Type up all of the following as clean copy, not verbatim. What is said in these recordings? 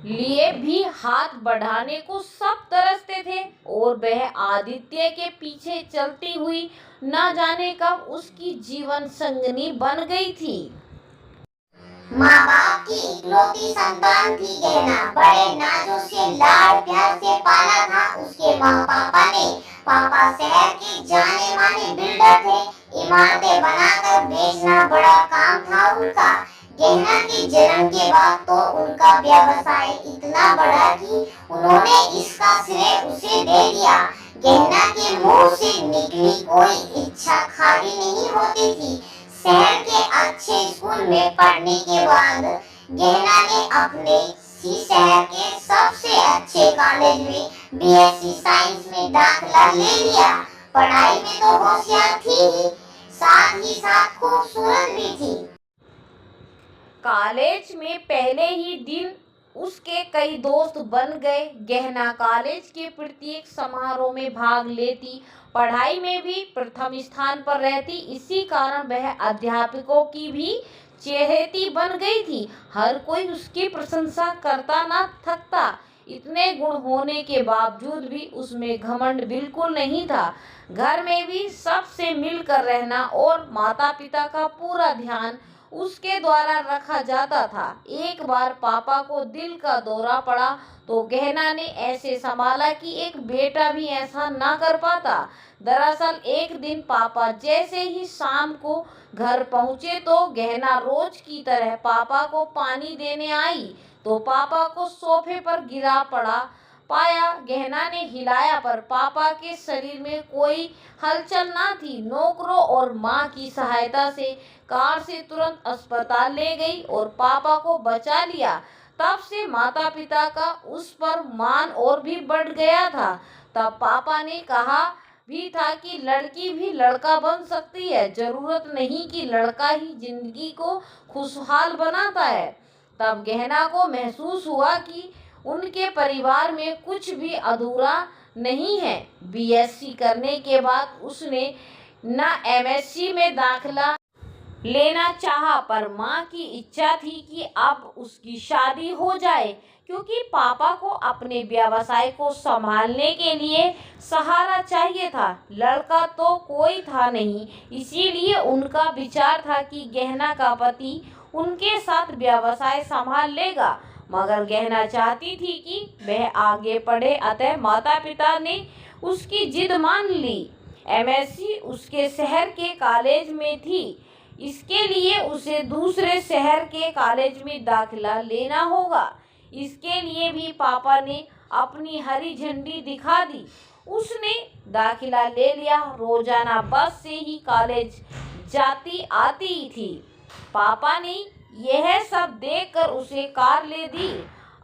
लिए भी हाथ बढ़ाने को सब तरसते थे और वह आदित्य के पीछे चलती हुई न जाने कब उसकी जीवन संगनी बन गई थी। माँ बाप की इकलौती संतान थी गहना। बड़े नाजों से लाड प्यार से पाला था उसके माँ पापा ने। पापा शहर के जाने माने बिल्डर थे। इमारतें बनाकर बेचना बड़ा काम था उनका। गहना के जन्म के बाद तो उनका व्यवसाय इतना बढ़ा कि उन्होंने इसका श्रेय उसे दे दिया। गहना के मुंह से निकली कोई इच्छा खाली नहीं होती थी। शहर के अच्छे स्कूल में पढ़ने के बाद गहना ने अपने ही शहर के सबसे अच्छे कॉलेज में बीएससी साइंस में दाखिला ले लिया। पढ़ाई में तो होशियार थी ही, साथ ही साथ खूबसूरत भी थी। कॉलेज में पहले ही दिन उसके कई दोस्त बन गए। गहना कॉलेज के प्रत्येक समारोह में भाग लेती, पढ़ाई में भी प्रथम स्थान पर रहती। इसी कारण वह अध्यापकों की भी चहेती बन गई थी। हर कोई उसकी प्रशंसा करता न थकता। इतने गुण होने के बावजूद भी उसमें घमंड बिल्कुल नहीं था। घर में भी सबसे मिलकर रहना और माता पिता का पूरा ध्यान उसके द्वारा रखा जाता था। एक बार पापा को दिल का दौरा पड़ा तो गहना ने ऐसे संभाला कि एक बेटा भी ऐसा ना कर पाता। दरअसल एक दिन पापा जैसे ही शाम को घर पहुंचे तो गहना रोज की तरह पापा को पानी देने आई तो पापा को सोफे पर गिरा पड़ा पाया। गहना ने हिलाया पर पापा के शरीर में कोई हलचल ना थी। नौकरों और माँ की सहायता से कार से तुरंत अस्पताल ले गई और पापा को बचा लिया। तब से माता पिता का उस पर मान और भी बढ़ गया था। तब पापा ने कहा भी था कि लड़की भी लड़का बन सकती है, जरूरत नहीं कि लड़का ही जिंदगी को खुशहाल बनाता है। तब गहना को महसूस हुआ कि उनके परिवार में कुछ भी अधूरा नहीं है। बीएससी करने के बाद उसने न एमएससी में दाखिला लेना चाहा पर माँ की इच्छा थी कि अब उसकी शादी हो जाए, क्योंकि पापा को अपने व्यवसाय को संभालने के लिए सहारा चाहिए था। लड़का तो कोई था नहीं, इसीलिए उनका विचार था कि गहना का पति उनके साथ व्यवसाय संभाल लेगा। मगर गहना चाहती थी कि वह आगे पढ़े, अतः माता पिता ने उसकी जिद मान ली। एमएससी उसके शहर के कॉलेज में थी, इसके लिए उसे दूसरे शहर के कॉलेज में दाखिला लेना होगा। इसके लिए भी पापा ने अपनी हरी झंडी दिखा दी। उसने दाखिला ले लिया। रोजाना बस से ही कॉलेज जाती आती थी। पापा ने यह सब देखकर उसे कार ले दी।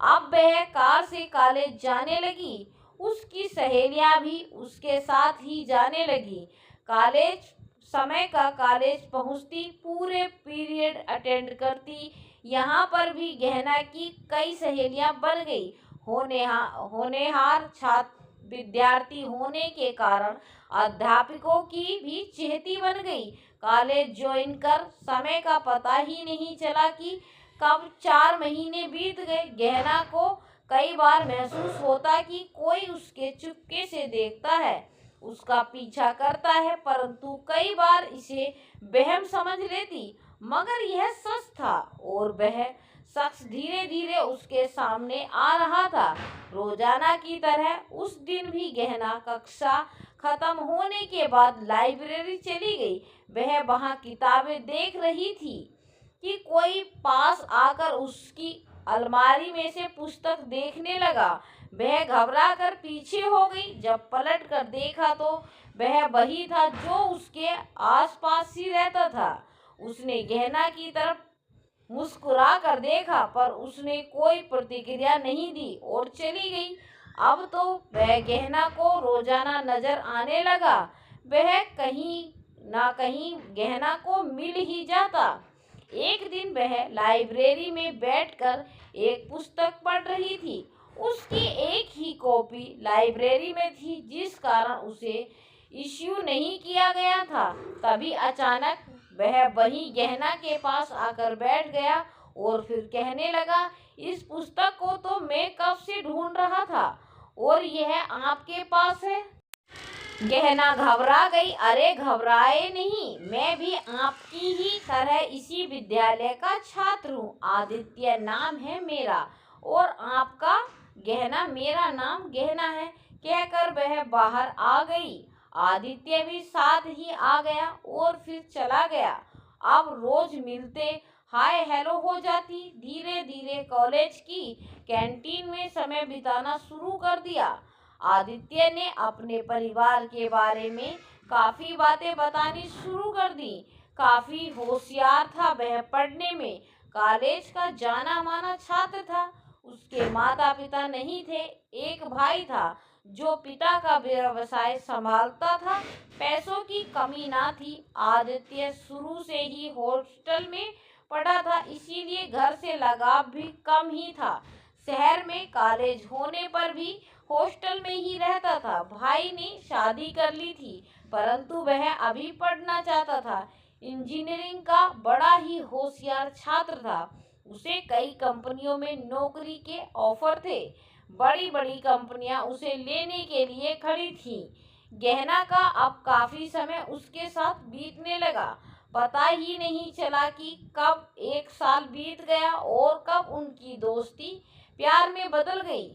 अब वह कार से कॉलेज जाने लगी। उसकी सहेलियां भी उसके साथ ही जाने लगी। कॉलेज समय का कॉलेज पहुंचती, पूरे पीरियड अटेंड करती। यहाँ पर भी गहना की कई सहेलियां बन गई। होनहार छात्र विद्यार्थी होने के कारण अध्यापकों की भी चहेती बन गई। कॉलेज ज्वाइन कर समय का पता ही नहीं चला कि कब 4 महीने बीत गए। गहना को कई बार महसूस होता कि कोई उसके चुपके से देखता है, उसका पीछा करता है, परंतु कई बार इसे वहम समझ लेती। मगर यह सच था और वह शख्स धीरे धीरे उसके सामने आ रहा था। रोजाना की तरह उस दिन भी गहना कक्षा खत्म होने के बाद लाइब्रेरी चली गई। वह वहां किताबें देख रही थी कि कोई पास आकर उसकी अलमारी में से पुस्तक देखने लगा। वह घबरा कर पीछे हो गई। जब पलट कर देखा तो वह वही था जो उसके आसपास ही रहता था। उसने गहना की तरफ मुस्कुरा कर देखा पर उसने कोई प्रतिक्रिया नहीं दी और चली गई। अब तो वह गहना को रोजाना नजर आने लगा। वह कहीं ना कहीं गहना को मिल ही जाता। एक दिन वह लाइब्रेरी में बैठकर एक पुस्तक पढ़ रही थी। उसकी एक ही कॉपी लाइब्रेरी में थी, जिस कारण उसे इश्यू नहीं किया गया था। तभी अचानक वह वही गहना के पास आकर बैठ गया और फिर कहने लगा, इस पुस्तक को तो मैं कब से ढूंढ रहा था और यह आपके पास है। गहना घबरा गई। अरे घबराए नहीं, मैं भी आपकी ही तरह इसी विद्यालय का छात्र हूँ। आदित्य नाम है मेरा और आपका? गहना, मेरा नाम गहना है, कहकर वह बाहर आ गई। आदित्य भी साथ ही आ गया और फिर चला गया। अब रोज मिलते, हाय हेलो हो जाती। धीरे धीरे कॉलेज की कैंटीन में समय बिताना शुरू कर दिया। आदित्य ने अपने परिवार के बारे में काफी बातें बतानी शुरू कर दी। काफी होशियार था वह पढ़ने में, कॉलेज का जाना माना छात्र था। उसके माता पिता नहीं थे, एक भाई था जो पिता का व्यवसाय संभालता था। पैसों की कमी ना थी। आदित्य शुरू से ही हॉस्टल में पढ़ा था, इसीलिए घर से लगाव भी कम ही था। शहर में कॉलेज होने पर भी हॉस्टल में ही रहता था। भाई ने शादी कर ली थी, परंतु वह अभी पढ़ना चाहता था। इंजीनियरिंग का बड़ा ही होशियार छात्र था। उसे कई कंपनियों में नौकरी के ऑफर थे। बड़ी बड़ी कंपनियां उसे लेने के लिए खड़ी थीं। गहना का अब काफी समय उसके साथ बीतने लगा। पता ही नहीं चला कि कब एक साल बीत गया और कब उनकी दोस्ती प्यार में बदल गई।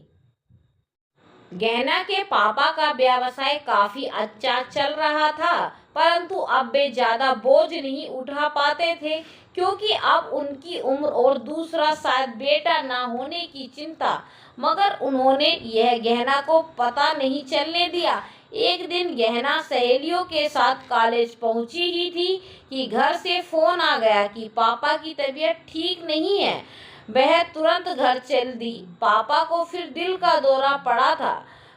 गहना के पापा का व्यवसाय काफी अच्छा चल रहा था, परंतु अब वे ज्यादा बोझ नहीं उठा पाते थे, क्योंकि अब उनकी उम्र और दूसरा शायद बेटा ना होने की चिंता। मगर उन्होंने यह गहना को पता नहीं चलने दिया। एक दिन गहना सहेलियों के साथ कॉलेज पहुंची ही थी कि घर से फोन आ गया कि पापा की तबीयत ठीक नहीं है। वह तुरंत घर चल दी। पापा को फिर दिल का दौरा पड़ा था।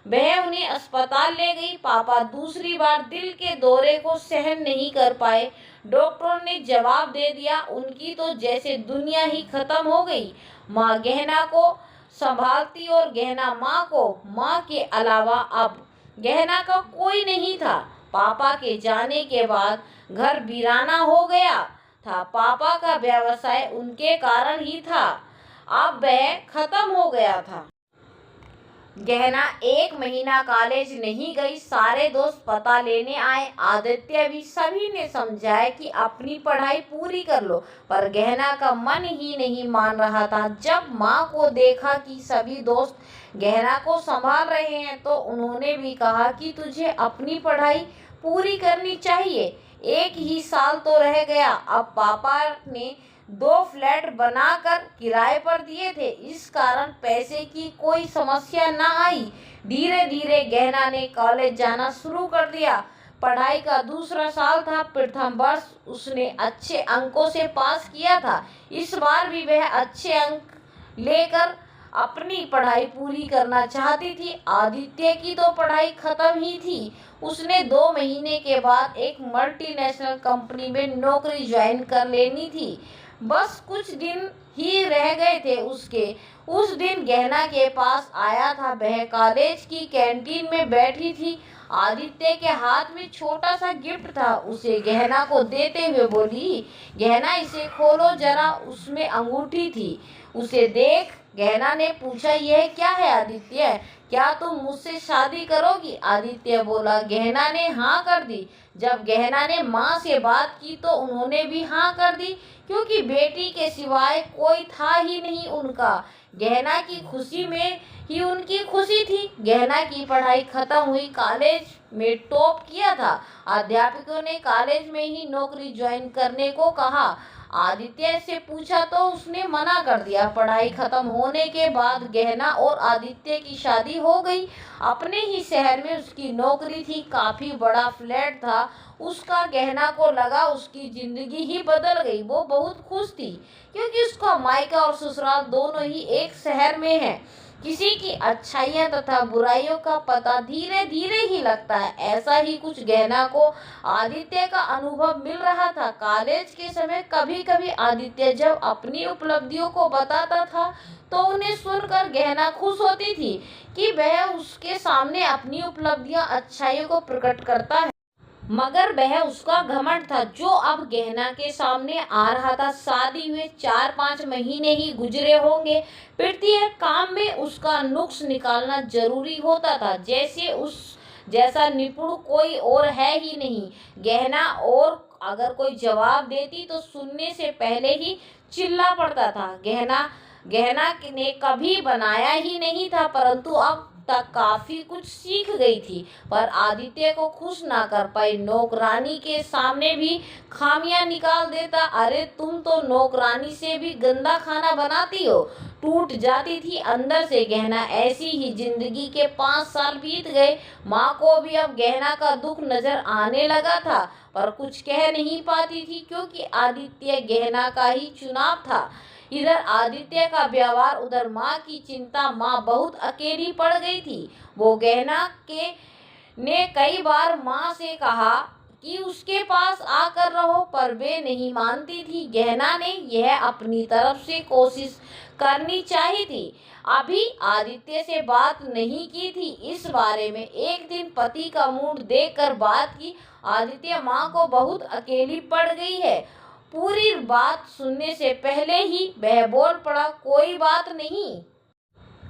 वह उन्हें अस्पताल ले गई। पापा दूसरी बार दिल के दौरे को सहन नहीं कर पाए। डॉक्टरों ने जवाब दे दिया, उनकी तो जैसे दुनिया ही खत्म हो गई। माँ गहना को संभालती और गहना माँ को। माँ के अलावा अब गहना का कोई नहीं था। पापा के जाने के बाद घर वीराना हो गया था। पापा का व्यवसाय उनके कारण ही था, अब वह खत्म हो गया था। गहना एक महीना कॉलेज नहीं गई। सारे दोस्त पता लेने आए। आदित्य भी सभी ने समझाया कि अपनी पढ़ाई पूरी कर लो, पर गहना का मन ही नहीं मान रहा था। जब माँ को देखा कि सभी दोस्त गहना को संभाल रहे हैं, तो उन्होंने भी कहा कि तुझे अपनी पढ़ाई पूरी करनी चाहिए। एक ही साल तो रह गया। अब पापा ने 2 फ्लैट बनाकर किराए पर दिए थे, इस कारण पैसे की कोई समस्या न आई। धीरे धीरे गहना ने कॉलेज जाना शुरू कर दिया। पढ़ाई का दूसरा साल था। प्रथम वर्ष उसने अच्छे अंकों से पास किया था। इस बार भी वह अच्छे अंक लेकर अपनी पढ़ाई पूरी करना चाहती थी। आदित्य की तो पढ़ाई खत्म ही थी। उसने 2 महीने के बाद एक मल्टीनेशनल कंपनी में नौकरी ज्वाइन कर लेनी थी। बस कुछ दिन ही रह गए थे उसके। उस दिन गहना के पास आया था। वह कॉलेज की कैंटीन में बैठी थी। आदित्य के हाथ में छोटा सा गिफ्ट था। उसे गहना को देते हुए बोली, गहना इसे खोलो जरा। उसमें अंगूठी थी। उसे देख गहना ने पूछा, यह क्या है आदित्य? क्या तुम मुझसे शादी करोगी? आदित्य बोला। गहना ने हाँ कर दी। जब गहना ने माँ से बात की तो उन्होंने भी हाँ कर दी, क्योंकि बेटी के सिवाय कोई था ही नहीं उनका। गहना की खुशी में ही उनकी खुशी थी। गहना की पढ़ाई खत्म हुई, कॉलेज में टॉप किया था। अध्यापकों ने कॉलेज में ही नौकरी ज्वाइन करने को कहा। आदित्य से पूछा तो उसने मना कर दिया। पढ़ाई खत्म होने के बाद गहना और आदित्य की शादी हो गई। अपने ही शहर में उसकी नौकरी थी। काफी बड़ा फ्लैट था उसका। गहना को लगा उसकी जिंदगी ही बदल गई। वो बहुत खुश थी, क्योंकि उसका मायका और ससुराल दोनों ही एक शहर में है। किसी की अच्छाइयाँ तथा बुराइयों का पता धीरे धीरे ही लगता है। ऐसा ही कुछ गहना को आदित्य का अनुभव मिल रहा था। कॉलेज के समय कभी कभी आदित्य जब अपनी उपलब्धियों को बताता था, तो उन्हें सुनकर गहना खुश होती थी कि वह उसके सामने अपनी उपलब्धियां, अच्छाइयों को प्रकट करता है। मगर वह उसका घमंड था जो अब गहना के सामने आ रहा था। शादी हुए 4-5 महीने ही गुजरे होंगे। प्रत्येक काम में उसका नुक्स निकालना जरूरी होता था, जैसे उस जैसा निपुण कोई और है ही नहीं। गहना और अगर कोई जवाब देती तो सुनने से पहले ही चिल्ला पड़ता था। गहना गहना ने कभी बनाया ही नहीं था, परंतु अब तक काफी कुछ सीख गई थी, पर आदित्य को खुश ना कर पाई। नौकरानी के सामने भी खामियां निकाल देता। अरे तुम तो नौकरानी से भी गंदा खाना बनाती हो। टूट जाती थी अंदर से गहना। ऐसी ही जिंदगी के 5 साल बीत गए। माँ को भी अब गहना का दुख नजर आने लगा था, पर कुछ कह नहीं पाती थी, क्योंकि आदित्य गहना का ही चुनाव था। इधर आदित्य का व्यवहार, उधर माँ की चिंता। माँ बहुत अकेली पड़ गई थी। वो गहना के ने कई बार माँ से कहा कि उसके पास आकर रहो, पर वे नहीं मानती थी। गहना ने यह अपनी तरफ से कोशिश करनी चाहिए थी। अभी आदित्य से बात नहीं की थी इस बारे में। एक दिन पति का मूड देखकर बात की। आदित्य, माँ को बहुत अकेली पड़ गई है। पूरी बात सुनने से पहले ही वह बोल पड़ा, कोई बात नहीं,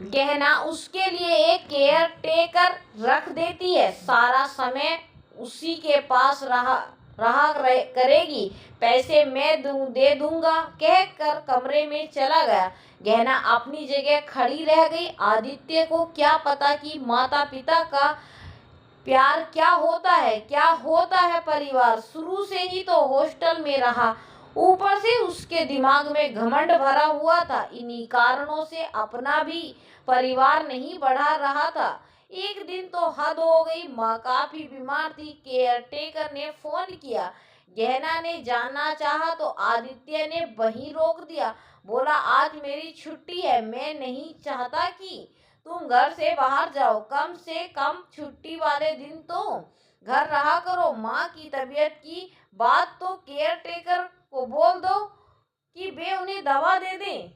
गहना उसके लिए एक केयर टेकर रख देती है। सारा समय उसी के पास रहा करेगी। पैसे मैं दे दूंगा, कहकर कमरे में चला गया। गहना अपनी जगह खड़ी रह गई। आदित्य को क्या पता कि माता पिता का प्यार क्या होता है परिवार। शुरू से ही तो हॉस्टल में रहा, ऊपर से उसके दिमाग में घमंड भरा हुआ था। इन्हीं कारणों से अपना भी परिवार नहीं बढ़ा रहा था। एक दिन तो हद हो गई, माँ काफी बीमार थी। केयरटेकर ने फोन किया। गहना ने जानना चाहा तो आदित्य ने वहीं रोक दिया। बोला, आज मेरी छुट्टी है, मैं नहीं चाहता कि तुम घर से बाहर जाओ। कम से कम छुट्टी वाले दिन तो घर रहा करो। माँ की तबीयत की बात तो केयरटेकर को बोल दो कि वे उन्हें दवा दे दें।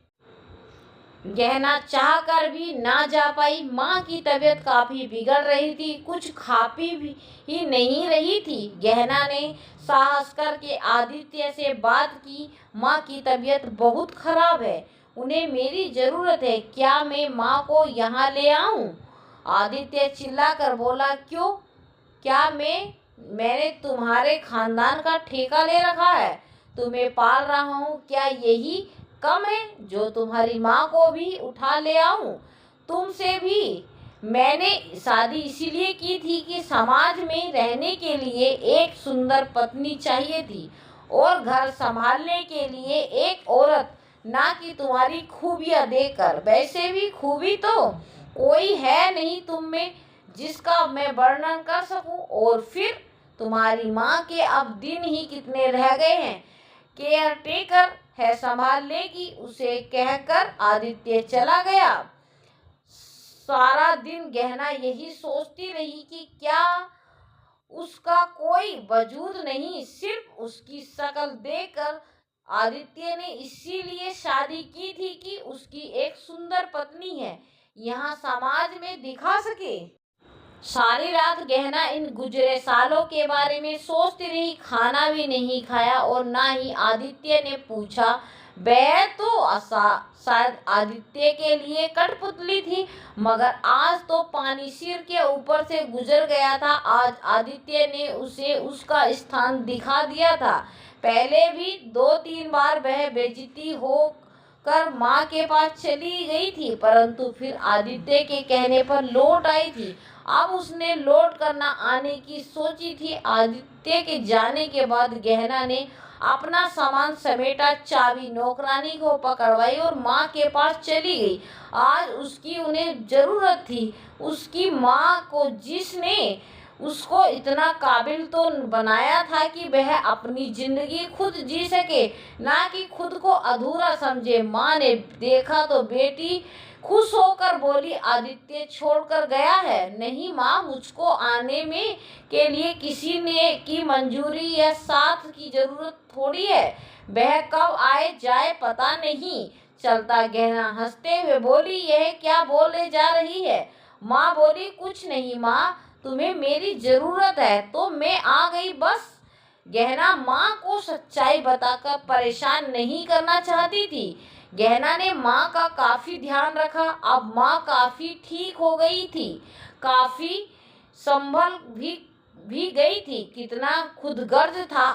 गहना चाह कर भी ना जा पाई। माँ की तबीयत काफी बिगड़ रही थी, कुछ खा पी भी ही नहीं रही थी। गहना ने साहस करके आदित्य से बात की। माँ की तबीयत बहुत खराब है, उन्हें मेरी जरूरत है, क्या मैं माँ को यहाँ ले आऊं? आदित्य चिल्लाकर बोला, क्यों? क्या मैंने तुम्हारे खानदान का ठेका ले रखा है? तुम्हें पाल रहा हूँ, क्या यही कम है जो तुम्हारी माँ को भी उठा ले आऊं? तुमसे भी मैंने शादी इसीलिए की थी कि समाज में रहने के लिए एक सुंदर पत्नी चाहिए थी और घर संभालने के लिए एक औरत, ना कि तुम्हारी खूबियां देखकर। वैसे भी खूबी तो कोई है नहीं तुम में जिसका मैं वर्णन कर सकूं। और फिर तुम्हारी माँ के अब दिन ही कितने रह गए हैं, केयरटेकर है संभाल लेगी, उसे कहकर आदित्य चला गया। सारा दिन गहना यही सोचती रही कि क्या उसका कोई वजूद नहीं, सिर्फ उसकी शक्ल देखकर आदित्य ने इसीलिए शादी की थी कि उसकी एक सुंदर पत्नी है, यहाँ समाज में दिखा सके। सारी रात गहना इन गुजरे सालों के बारे में सोचती रही। खाना भी नहीं खाया और ना ही आदित्य ने पूछा। वह तो शायद आदित्य के लिए कठपुतली थी, मगर आज तो पानी सिर के ऊपर से गुजर गया था। आज आदित्य ने उसे उसका स्थान दिखा दिया था। पहले भी 2-3 बार वह बेइज्जती होकर माँ के पास चली गई थी, परंतु फिर आदित्य के कहने पर लौट आई थी। अब उसने लौट करना आने की सोची थी। आदित्य के जाने के बाद गहना ने अपना सामान समेटा, चाबी नौकरानी को पकड़वाई और माँ के पास चली गई। आज उसकी उन्हें जरूरत थी, उसकी माँ को, जिसने उसको इतना काबिल तो बनाया था कि वह अपनी जिंदगी खुद जी सके, ना कि खुद को अधूरा समझे। माँ ने देखा तो बेटी खुश होकर बोली, आदित्य छोड़कर गया है? नहीं माँ, मुझको आने में के लिए किसी ने की मंजूरी या साथ की जरूरत थोड़ी है। वह कब आए जाए पता नहीं चलता। गहना हंसते हुए बोली, यह क्या बोले जा रही है? माँ बोली, कुछ नहीं माँ, तुम्हें मेरी जरूरत है तो मैं आ गई बस। गहना माँ को सच्चाई बताकर परेशान नहीं करना चाहती थी। गहना ने माँ का काफी ध्यान रखा। अब माँ काफी ठीक हो गई थी, काफी संभल भी गई थी। कितना खुदगर्ज था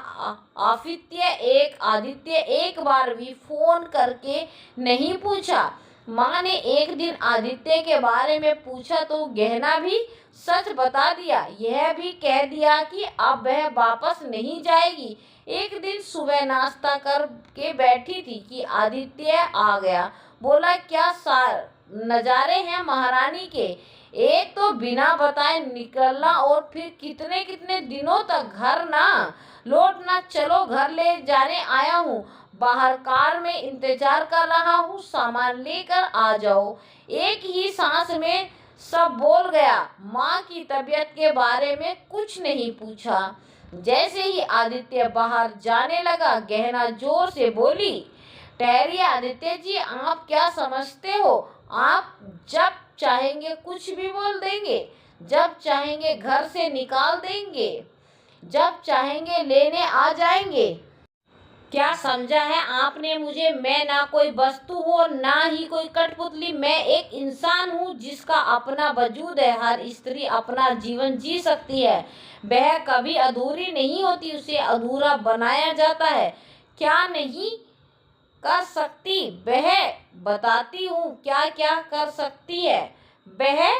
आदित्य एक बार भी फोन करके नहीं पूछा। माँ ने एक दिन आदित्य के बारे में पूछा तो गहना भी सच बता दिया। यह भी कह दिया कि अब वह वापस नहीं जाएगी। एक दिन सुबह नाश्ता करके बैठी थी कि आदित्य आ गया। बोला, क्या नजारे हैं महारानी के। एक तो बिना बताए निकलना और फिर कितने कितने दिनों तक घर ना लौटना। चलो घर ले जाने आया हूँ, बाहर कार में इंतजार कर रहा हूँ, सामान लेकर आ जाओ। एक ही सांस में सब बोल गया। माँ की तबीयत के बारे में कुछ नहीं पूछा। जैसे ही आदित्य बाहर जाने लगा, गहना जोर से बोली, ठहरिए आदित्य जी, आप क्या समझते हो? आप जब चाहेंगे कुछ भी बोल देंगे, जब चाहेंगे घर से निकाल देंगे, जब चाहेंगे लेने आ जाएंगे। क्या समझा है आपने मुझे? मैं ना कोई वस्तु हूँ ना ही कोई कठपुतली। मैं एक इंसान हूँ जिसका अपना वजूद है। हर स्त्री अपना जीवन जी सकती है, वह कभी अधूरी नहीं होती, उसे अधूरा बनाया जाता है। क्या नहीं कर सकती वह बताती हूँ। क्या क्या कर सकती है वह?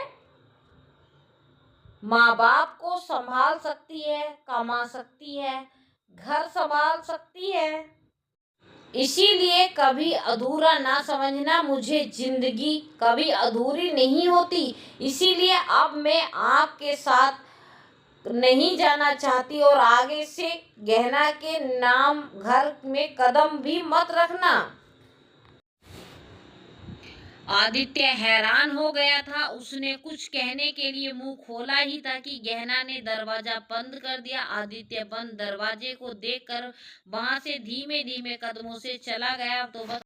माँ बाप को संभाल सकती है, कमा सकती है, घर संभाल सकती है। इसीलिए कभी अधूरा ना समझना मुझे। जिंदगी कभी अधूरी नहीं होती। इसीलिए अब मैं आपके साथ नहीं जाना चाहती और आगे से गहना के नाम घर में कदम भी मत रखना। आदित्य हैरान हो गया था। उसने कुछ कहने के लिए मुंह खोला ही था कि गहना ने दरवाजा बंद कर दिया। आदित्य बंद दरवाजे को देखकर वहां से धीमे धीमे कदमों से चला गया। तो बस